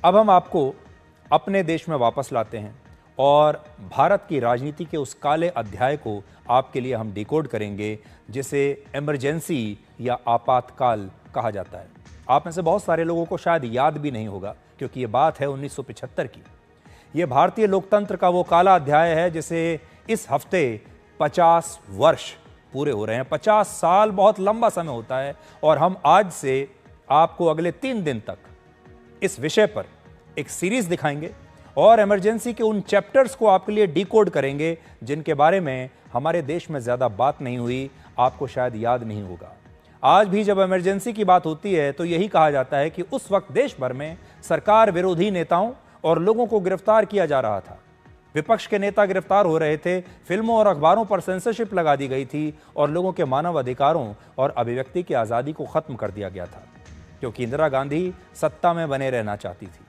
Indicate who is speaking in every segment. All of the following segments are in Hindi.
Speaker 1: अब हम आपको अपने देश में वापस लाते हैं और भारत की राजनीति के उस काले अध्याय को आपके लिए हम डिकोड करेंगे जिसे इमरजेंसी या आपातकाल कहा जाता है। आप में से बहुत सारे लोगों को शायद याद भी नहीं होगा क्योंकि ये बात है 1975 की। ये भारतीय लोकतंत्र का वो काला अध्याय है जिसे इस हफ्ते 50 वर्ष पूरे हो रहे हैं। 50 साल बहुत लंबा समय होता है और हम आज से आपको अगले 3 दिन तक इस विषय पर एक सीरीज दिखाएंगे और इमरजेंसी के उन चैप्टर्स को आपके लिए डिकोड करेंगे जिनके बारे में हमारे देश में ज्यादा बात नहीं हुई, आपको शायद याद नहीं होगा। आज भी जब इमरजेंसी की बात होती है तो यही कहा जाता है कि उस वक्त देश भर में सरकार विरोधी नेताओं और लोगों को गिरफ्तार किया जा रहा था। विपक्ष के नेता गिरफ्तार हो रहे थे, फिल्मों और अखबारों पर सेंसरशिप लगा दी गई थी और लोगों के मानव अधिकारों और अभिव्यक्ति की आज़ादी को खत्म कर दिया गया था क्योंकि इंदिरा गांधी सत्ता में बने रहना चाहती थी।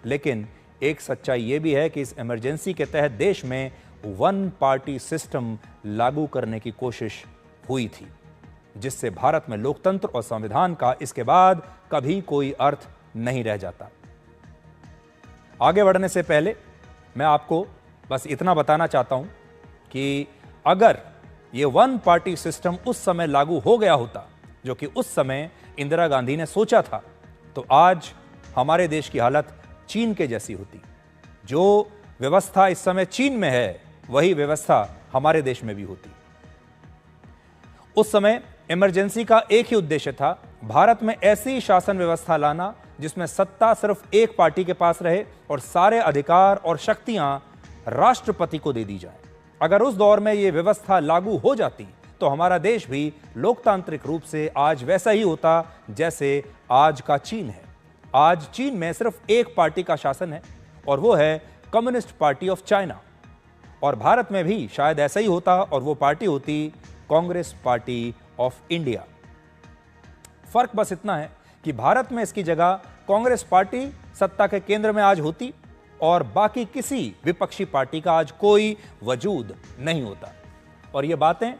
Speaker 1: लेकिन एक सच्चाई यह भी है कि इस इमरजेंसी के तहत देश में वन पार्टी सिस्टम लागू करने की कोशिश हुई थी जिससे भारत में लोकतंत्र और संविधान का इसके बाद कभी कोई अर्थ नहीं रह जाता। आगे बढ़ने से पहले मैं आपको बस इतना बताना चाहता हूं कि अगर यह वन पार्टी सिस्टम उस समय लागू हो गया होता जो कि उस समय इंदिरा गांधी ने सोचा था तो आज हमारे देश की हालत चीन के जैसी होती। जो व्यवस्था इस समय चीन में है वही व्यवस्था हमारे देश में भी होती। उस समय इमरजेंसी का एक ही उद्देश्य था, भारत में ऐसी शासन व्यवस्था लाना जिसमें सत्ता सिर्फ एक पार्टी के पास रहे और सारे अधिकार और शक्तियां राष्ट्रपति को दे दी जाए। अगर उस दौर में यह व्यवस्था लागू हो जाती तो हमारा देश भी लोकतांत्रिक रूप से आज वैसा ही होता जैसे आज का चीन है। आज चीन में सिर्फ एक पार्टी का शासन है और वो है कम्युनिस्ट पार्टी ऑफ चाइना और भारत में भी शायद ऐसा ही होता और वो पार्टी होती कांग्रेस पार्टी ऑफ इंडिया। फर्क बस इतना है कि भारत में इसकी जगह कांग्रेस पार्टी सत्ता के केंद्र में आज होती और बाकी किसी विपक्षी पार्टी का आज कोई वजूद नहीं होता। और ये बातें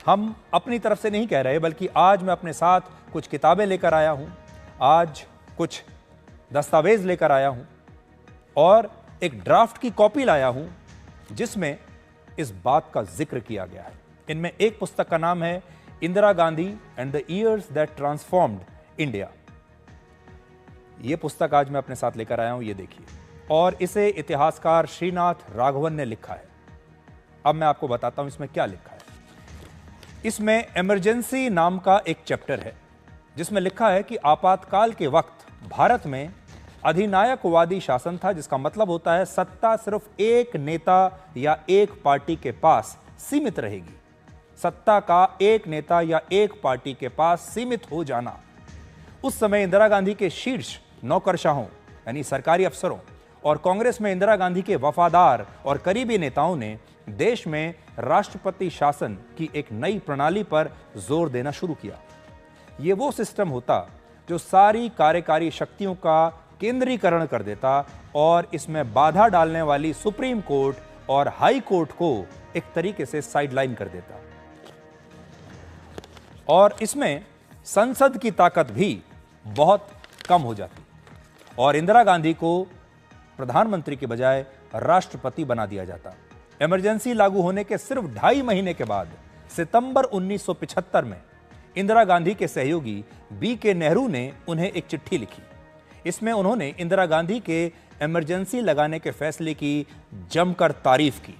Speaker 1: हम अपनी तरफ से नहीं कह रहे बल्कि आज मैं अपने साथ कुछ किताबें लेकर आया हूं, आज कुछ दस्तावेज लेकर आया हूं और एक ड्राफ्ट की कॉपी लाया हूं जिसमें इस बात का जिक्र किया गया है। इनमें एक पुस्तक का नाम है Indira Gandhi and the years that transformed India. यह पुस्तक आज मैं अपने साथ लेकर आया हूं, ये देखिए, और इसे इतिहासकार श्रीनाथ राघवन ने लिखा है। अब मैं आपको बताता हूं इसमें क्या लिखा है। इसमें इमरजेंसी नाम का एक चैप्टर है जिसमें लिखा है कि आपातकाल के वक्त भारत में अधिनायकवादी शासन था जिसका मतलब होता है सत्ता सिर्फ एक नेता या एक पार्टी के पास सीमित रहेगी। सत्ता का एक नेता या एक पार्टी के पास सीमित हो जाना। उस समय इंदिरा गांधी के शीर्ष नौकरशाहों यानी सरकारी अफसरों और कांग्रेस में इंदिरा गांधी के वफादार और करीबी नेताओं ने देश में राष्ट्रपति शासन की एक नई प्रणाली पर जोर देना शुरू किया। यह वो सिस्टम होता जो सारी कार्यकारी शक्तियों का केंद्रीकरण कर देता और इसमें बाधा डालने वाली सुप्रीम कोर्ट और हाई कोर्ट को एक तरीके से साइडलाइन कर देता और इसमें संसद की ताकत भी बहुत कम हो जाती और इंदिरा गांधी को प्रधानमंत्री के बजाय राष्ट्रपति बना दिया जाता। इमरजेंसी लागू होने के सिर्फ 2.5 महीने के बाद सितंबर 1975 में इंदिरा गांधी के सहयोगी B.K. नेहरू ने उन्हें एक चिट्ठी लिखी। इसमें उन्होंने इंदिरा गांधी के इमरजेंसी लगाने के फैसले की जमकर तारीफ की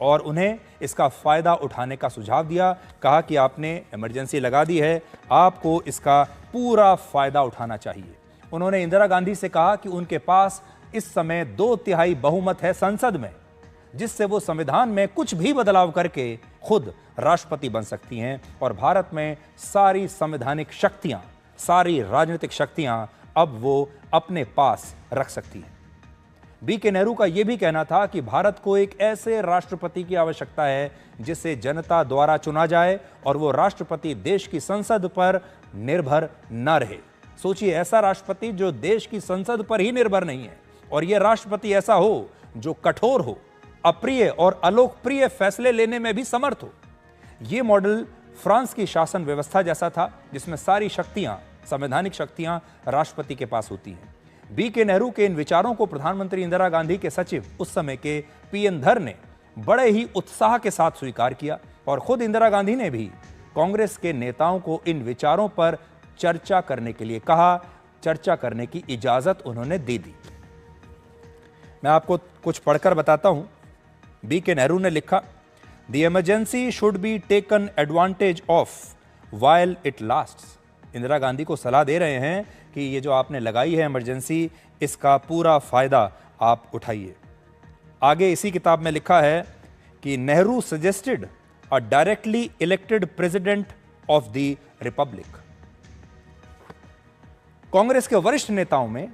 Speaker 1: और उन्हें इसका फायदा उठाने का सुझाव दिया। कहा कि आपने इमरजेंसी लगा दी है, आपको इसका पूरा फायदा उठाना चाहिए। उन्होंने इंदिरा गांधी से कहा कि उनके पास इस समय 2/3 बहुमत है संसद में जिससे वो संविधान में कुछ भी बदलाव करके खुद राष्ट्रपति बन सकती हैं और भारत में सारी संवैधानिक शक्तियां, सारी राजनीतिक शक्तियां अब वो अपने पास रख सकती हैं। B.K. नेहरू का यह भी कहना था कि भारत को एक ऐसे राष्ट्रपति की आवश्यकता है जिसे जनता द्वारा चुना जाए और वो राष्ट्रपति देश की संसद पर निर्भर न रहे। सोचिए, ऐसा राष्ट्रपति जो देश की संसद पर ही निर्भर नहीं है और यह राष्ट्रपति ऐसा हो जो कठोर हो, अप्रिय और अलोकप्रिय फैसले लेने में भी समर्थ हो। यह मॉडल फ्रांस की शासन व्यवस्था जैसा था जिसमें सारी शक्तियां, संवैधानिक शक्तियां राष्ट्रपति के पास होती हैं। बी के नेहरू के इन विचारों को प्रधानमंत्री इंदिरा गांधी के सचिव उस समय के पीएन धर ने बड़े ही उत्साह के साथ स्वीकार किया और खुद इंदिरा गांधी ने भी कांग्रेस के नेताओं को इन विचारों पर चर्चा करने के लिए कहा, चर्चा करने की इजाजत उन्होंने दे दी। मैं आपको कुछ पढ़कर बताता हूं। बी के नेहरू ने लिखा, the emergency should be taken advantage of while it lasts. Indira Gandhi को सलाह दे रहे हैं कि ये जो आपने लगाई है इमरजेंसी, इसका पूरा फायदा आप उठाइए। आगे इसी किताब में लिखा है कि Nehru suggested a directly elected president of the Republic. Congress के वरिष्ठ नेताओं में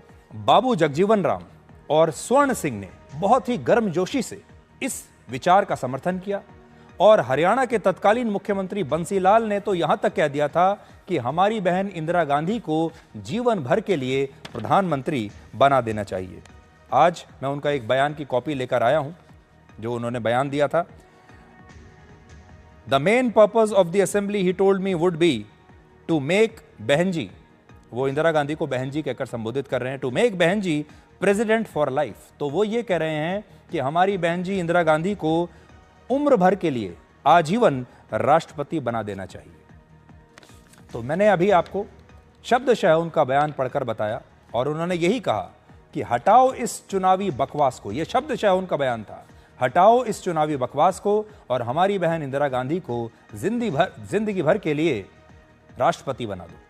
Speaker 1: बाबू जगजीवन राम और स्वर्ण सिंह ने बहुत ही गर्मजोशी से इस विचार का समर्थन किया और हरियाणा के तत्कालीन मुख्यमंत्री बंसीलाल ने तो यहां तक कह दिया था कि हमारी बहन इंदिरा गांधी को जीवन भर के लिए प्रधानमंत्री बना देना चाहिए। आज मैं उनका एक बयान की कॉपी लेकर आया हूं जो उन्होंने बयान दिया था। The main purpose of the assembly he told me would be to make बहन जी, वो इंदिरा गांधी को बहन जी कहकर संबोधित कर रहे हैं, टू मेक बहन जी प्रेसिडेंट फॉर लाइफ। तो वो ये कह रहे हैं कि हमारी बहन जी इंदिरा गांधी को उम्र भर के लिए आजीवन राष्ट्रपति बना देना चाहिए। तो मैंने अभी आपको शब्दशः उनका बयान पढ़कर बताया और उन्होंने यही कहा कि हटाओ इस चुनावी बकवास को, यह शब्दशः उनका बयान था, हटाओ इस चुनावी बकवास को और हमारी बहन इंदिरा गांधी को जिंदगी भर के लिए राष्ट्रपति बना दो।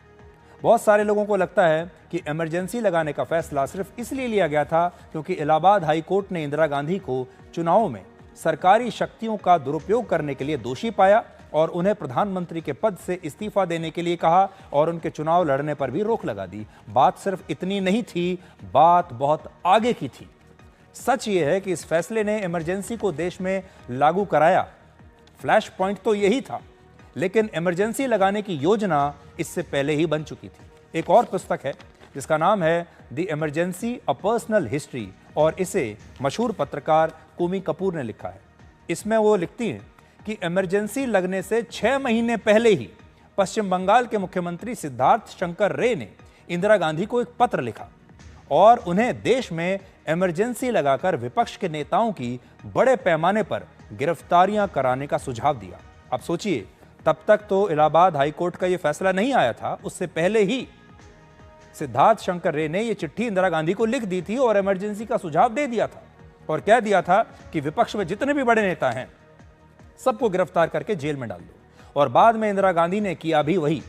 Speaker 1: बहुत सारे लोगों को लगता है कि इमरजेंसी लगाने का फैसला सिर्फ इसलिए लिया गया था क्योंकि इलाहाबाद हाई कोर्ट ने इंदिरा गांधी को चुनावों में सरकारी शक्तियों का दुरुपयोग करने के लिए दोषी पाया और उन्हें प्रधानमंत्री के पद से इस्तीफा देने के लिए कहा और उनके चुनाव लड़ने पर भी रोक लगा दी। बात सिर्फ इतनी नहीं थी, बात बहुत आगे की थी। सच यह है कि इस फैसले ने इमरजेंसी को देश में लागू कराया। फ्लैश पॉइंट तो यही था, लेकिन इमरजेंसी लगाने की योजना इससे पहले ही बन चुकी थी। एक और पुस्तक है जिसका नाम है the emergency a personal history और इसे मशहूर पत्रकार कुमी कपूर ने लिखा है। इसमें वो लिखती हैं कि इमरजेंसी लगने से 6 महीने पहले ही पश्चिम बंगाल के मुख्यमंत्री सिद्धार्थ शंकर रे ने इंदिरा गांधी को एक पत्र लिखा और उन्हें देश में इमरजेंसी लगाकर विपक्ष के नेताओं की बड़े पैमाने पर गिरफ्तारियां कराने का सुझाव दिया। अब सोचिए, तब तक तो इलाहाबाद हाईकोर्ट का यह फैसला नहीं आया था, उससे पहले ही सिद्धार्थ शंकर रे ने यह चिट्ठी इंदिरा गांधी को लिख दी थी और इमरजेंसी का सुझाव दे दिया था और कह दिया था कि विपक्ष में जितने भी बड़े नेता हैं सबको गिरफ्तार करके जेल में डाल दो। और बाद में इंदिरा गांधी ने किया भी वही।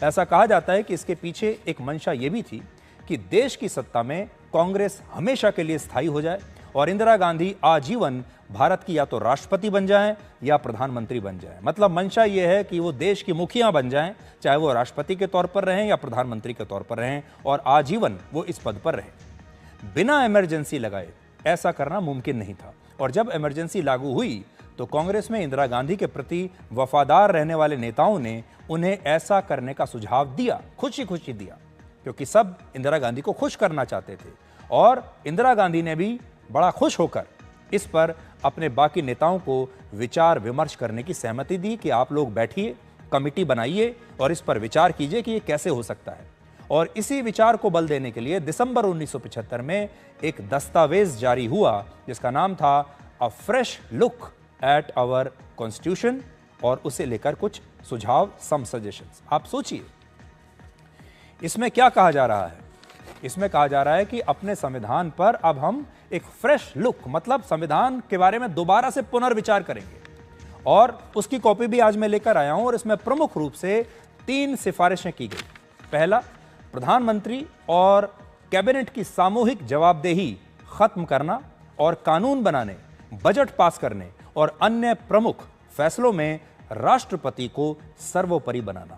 Speaker 1: ऐसा कहा जाता है कि इसके पीछे एक मंशा यह भी थी कि देश की सत्ता में कांग्रेस हमेशा के लिए स्थायी हो जाए और इंदिरा गांधी आजीवन भारत की या तो राष्ट्रपति बन जाएं या प्रधानमंत्री बन जाएं। मतलब मंशा यह है कि वो देश की मुखिया बन जाएं, चाहे वो राष्ट्रपति के तौर पर रहें या प्रधानमंत्री के तौर पर रहें, और आजीवन वो इस पद पर रहें। बिना इमरजेंसी लगाए ऐसा करना मुमकिन नहीं था और जब इमरजेंसी लागू हुई तो कांग्रेस में इंदिरा गांधी के प्रति वफादार रहने वाले नेताओं ने उन्हें ऐसा करने का सुझाव दिया, खुशी खुशी दिया, क्योंकि सब इंदिरा गांधी को खुश करना चाहते थे। और इंदिरा गांधी ने भी बड़ा खुश होकर इस पर अपने बाकी नेताओं को विचार विमर्श करने की सहमति दी कि आप लोग बैठिए, कमिटी बनाइए और इस पर विचार कीजिए कि ये कैसे हो सकता है। और इसी विचार को बल देने के लिए दिसंबर 1975 में एक दस्तावेज जारी हुआ जिसका नाम था a fresh look at our constitution और उसे लेकर कुछ सुझाव, सम सजेशंस। आप सोचिए इसमें क्या कहा जा रहा है। इसमें कहा जा रहा है कि अपने संविधान पर अब हम एक फ्रेश लुक, मतलब संविधान के बारे में दोबारा से पुनर्विचार करेंगे और उसकी कॉपी भी आज मैं लेकर आया हूं और इसमें प्रमुख रूप से 3 सिफारिशें की गई। पहला, प्रधानमंत्री और कैबिनेट की सामूहिक जवाबदेही खत्म करना और कानून बनाने, बजट पास करने और अन्य प्रमुख फैसलों में राष्ट्रपति को सर्वोपरि बनाना।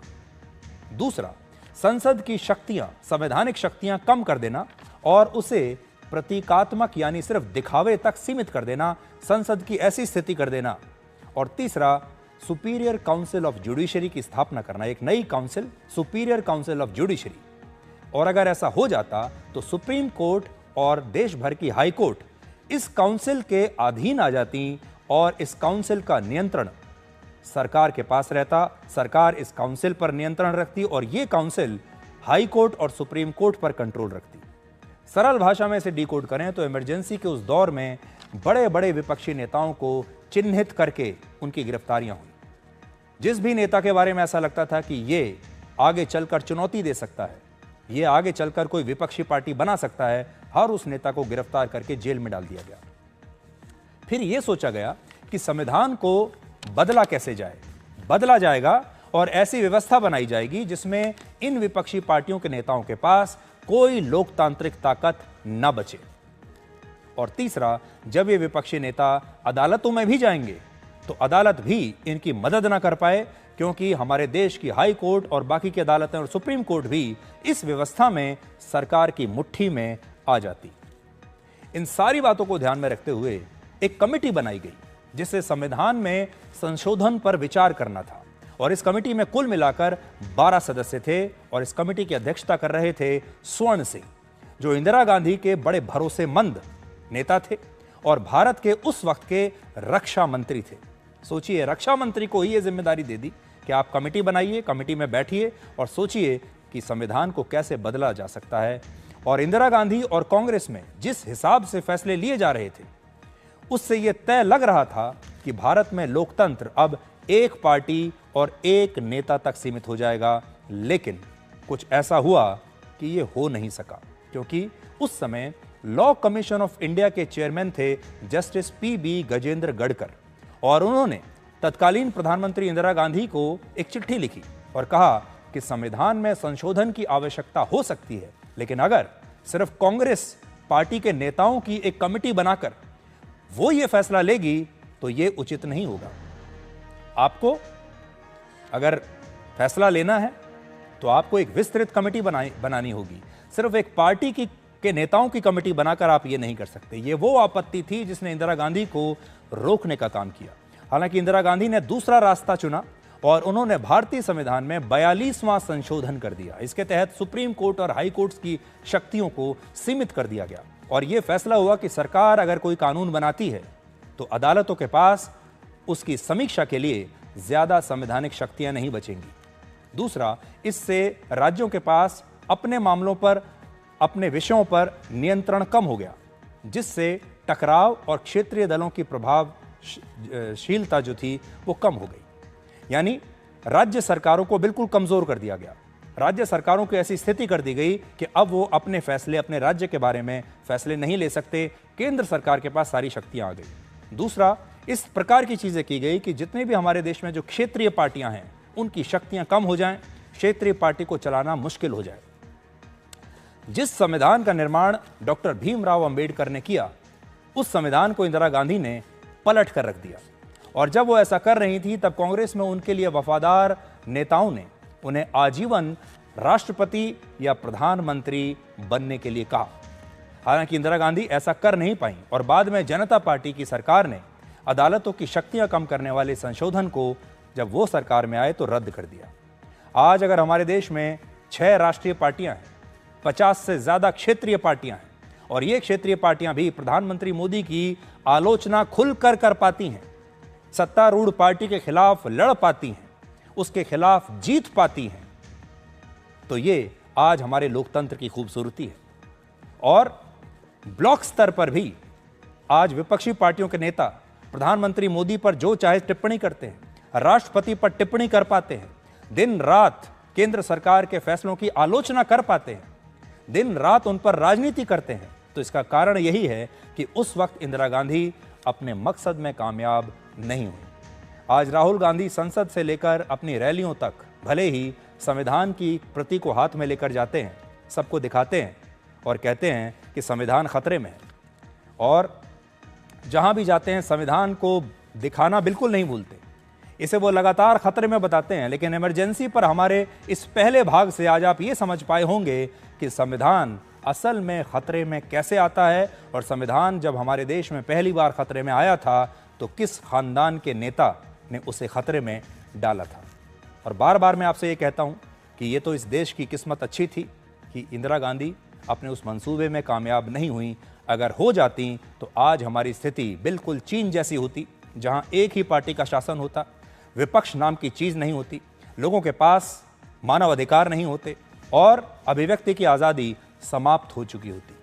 Speaker 1: दूसरा, संसद की शक्तियां, संवैधानिक शक्तियां कम कर देना और उसे प्रतीकात्मक यानी सिर्फ दिखावे तक सीमित कर देना, संसद की ऐसी स्थिति कर देना। और तीसरा, सुपीरियर काउंसिल ऑफ जुडिशरी की स्थापना करना, एक नई council, superior council of judiciary. और अगर ऐसा हो जाता तो सुप्रीम कोर्ट और देश भर की हाई कोर्ट इस काउंसिल के अधीन आ जाती और इस काउंसिल का नियंत्रण सरकार के पास रहता, सरकार इस काउंसिल पर नियंत्रण रखती और यह काउंसिल हाई कोर्ट और सुप्रीम कोर्ट पर कंट्रोल रखती। सरल भाषा में इसे डिकोड करें तो इमरजेंसी के उस दौर में बड़े बड़े विपक्षी नेताओं को चिन्हित करके उनकी गिरफ्तारियां हुई। जिस भी नेता के बारे में ऐसा लगता था कि ये आगे चलकर चुनौती दे सकता है, ये आगे चलकर कोई विपक्षी पार्टी बना सकता है, हर उस नेता को गिरफ्तार करके जेल में डाल दिया गया। फिर यह सोचा गया कि संविधान को बदला कैसे जाए। बदला जाएगा और ऐसी व्यवस्था बनाई जाएगी जिसमें इन विपक्षी पार्टियों के नेताओं के पास कोई लोकतांत्रिक ताकत न बचे। और तीसरा, जब ये विपक्षी नेता अदालतों में भी जाएंगे तो अदालत भी इनकी मदद ना कर पाए, क्योंकि हमारे देश की हाई कोर्ट और बाकी की अदालतें और सुप्रीम कोर्ट भी इस व्यवस्था में सरकार की मुट्ठी में आ जाती। इन सारी बातों को ध्यान में रखते हुए एक कमेटी बनाई गई जिसे संविधान में संशोधन पर विचार करना था। और इस कमेटी में कुल मिलाकर 12 सदस्य थे और इस कमेटी की अध्यक्षता कर रहे थे स्वर्ण सिंह, जो इंदिरा गांधी के बड़े भरोसेमंद नेता थे और भारत के उस वक्त के रक्षा मंत्री थे। सोचिए, रक्षा मंत्री को ही यह जिम्मेदारी दे दी कि आप कमेटी बनाइए, कमेटी में बैठिए और सोचिए कि संविधान को कैसे बदला जा सकता है। और इंदिरा गांधी और कांग्रेस में जिस हिसाब से फैसले लिए जा रहे थे, उससे यह तय लग रहा था कि भारत में लोकतंत्र अब एक पार्टी और एक नेता तक सीमित हो जाएगा। लेकिन कुछ ऐसा हुआ कि यह हो नहीं सका, क्योंकि उस समय लॉ कमीशन ऑफ इंडिया के चेयरमैन थे जस्टिस पी.बी. गजेंद्र गढ़कर, और उन्होंने तत्कालीन प्रधानमंत्री इंदिरा गांधी को एक चिट्ठी लिखी और कहा कि संविधान में संशोधन की आवश्यकता हो सकती है, लेकिन अगर सिर्फ कांग्रेस पार्टी के नेताओं की एक कमेटी बनाकर वो ये फैसला लेगी तो ये उचित नहीं होगा। आपको अगर फैसला लेना है तो आपको एक विस्तृत कमेटी बनानी होगी। सिर्फ एक पार्टी के नेताओं की कमेटी बनाकर आप ये नहीं कर सकते। ये वो आपत्ति थी जिसने इंदिरा गांधी को रोकने का काम किया। हालांकि इंदिरा गांधी ने दूसरा रास्ता चुना और उन्होंने भारतीय संविधान में 42वां संशोधन कर दिया। इसके तहत सुप्रीम कोर्ट और हाई कोर्ट की शक्तियों को सीमित कर दिया गया और यह फैसला हुआ कि सरकार अगर कोई कानून बनाती है तो अदालतों के पास उसकी समीक्षा के लिए ज्यादा संवैधानिक शक्तियां नहीं बचेंगी। दूसरा, इससे राज्यों के पास अपने मामलों पर, अपने विषयों पर नियंत्रण कम हो गया, जिससे टकराव और क्षेत्रीय दलों की प्रभावशीलता जो थी वो कम हो गई। यानी राज्य सरकारों को बिल्कुल कमजोर कर दिया गया। राज्य सरकारों की ऐसी स्थिति कर दी गई कि अब वो अपने फैसले, अपने राज्य के बारे में फैसले नहीं ले सकते। केंद्र सरकार के पास सारी शक्तियां आ गई। दूसरा, इस प्रकार की चीजें की गई कि जितने भी हमारे देश में जो क्षेत्रीय पार्टियां हैं उनकी शक्तियां कम हो जाएं, क्षेत्रीय पार्टी को चलाना मुश्किल हो जाए। जिस संविधान का निर्माण डॉक्टर भीमराव अंबेडकर ने किया, उस संविधान को इंदिरा गांधी ने पलट कर रख दिया। और जब वो ऐसा कर रही थी तब कांग्रेस में उनके लिए वफादार नेताओं ने उन्हें आजीवन राष्ट्रपति या प्रधानमंत्री बनने के लिए कहा। हालांकि इंदिरा गांधी ऐसा कर नहीं पाई और बाद में जनता पार्टी की सरकार ने अदालतों की शक्तियां कम करने वाले संशोधन को जब वो सरकार में आए तो रद्द कर दिया। आज अगर हमारे देश में 6 राष्ट्रीय पार्टियां हैं, 50 से ज्यादा क्षेत्रीय पार्टियां हैं और ये क्षेत्रीय पार्टियां भी प्रधानमंत्री मोदी की आलोचना खुलकर कर पाती हैं, सत्तारूढ़ पार्टी के खिलाफ लड़ पाती हैं, उसके खिलाफ जीत पाती हैं, तो ये आज हमारे लोकतंत्र की खूबसूरती है। और ब्लॉक स्तर पर भी आज विपक्षी पार्टियों के नेता प्रधानमंत्री मोदी पर जो चाहे टिप्पणी करते हैं, राष्ट्रपति पर टिप्पणी कर पाते हैं, दिन रात केंद्र सरकार के फैसलों की आलोचना कर पाते हैं, दिन रात उन पर राजनीति करते हैं। तो इसका कारण यही है कि उस वक्त इंदिरा गांधी अपने मकसद में कामयाब नहीं हुई। आज राहुल गांधी संसद से लेकर अपनी रैलियों तक भले ही संविधान की प्रति को हाथ में लेकर जाते हैं, सबको दिखाते हैं और कहते हैं कि संविधान खतरे में है, और जहां भी जाते हैं संविधान को दिखाना बिल्कुल नहीं भूलते, इसे वो लगातार खतरे में बताते हैं। लेकिन इमरजेंसी पर हमारे इस पहले भाग से आज आप ये समझ पाए होंगे कि संविधान असल में खतरे में कैसे आता है, और संविधान जब हमारे देश में पहली बार खतरे में आया था तो किस खानदान के नेता ने उसे खतरे में डाला था। और बार बार मैं आपसे ये कहता हूँ कि ये तो इस देश की किस्मत अच्छी थी कि इंदिरा गांधी अपने उस मंसूबे में कामयाब नहीं हुई। अगर हो जाती तो आज हमारी स्थिति बिल्कुल चीन जैसी होती, जहां एक ही पार्टी का शासन होता, विपक्ष नाम की चीज नहीं होती, लोगों के पास मानव अधिकार नहीं होते और अभिव्यक्ति की आज़ादी समाप्त हो चुकी होती।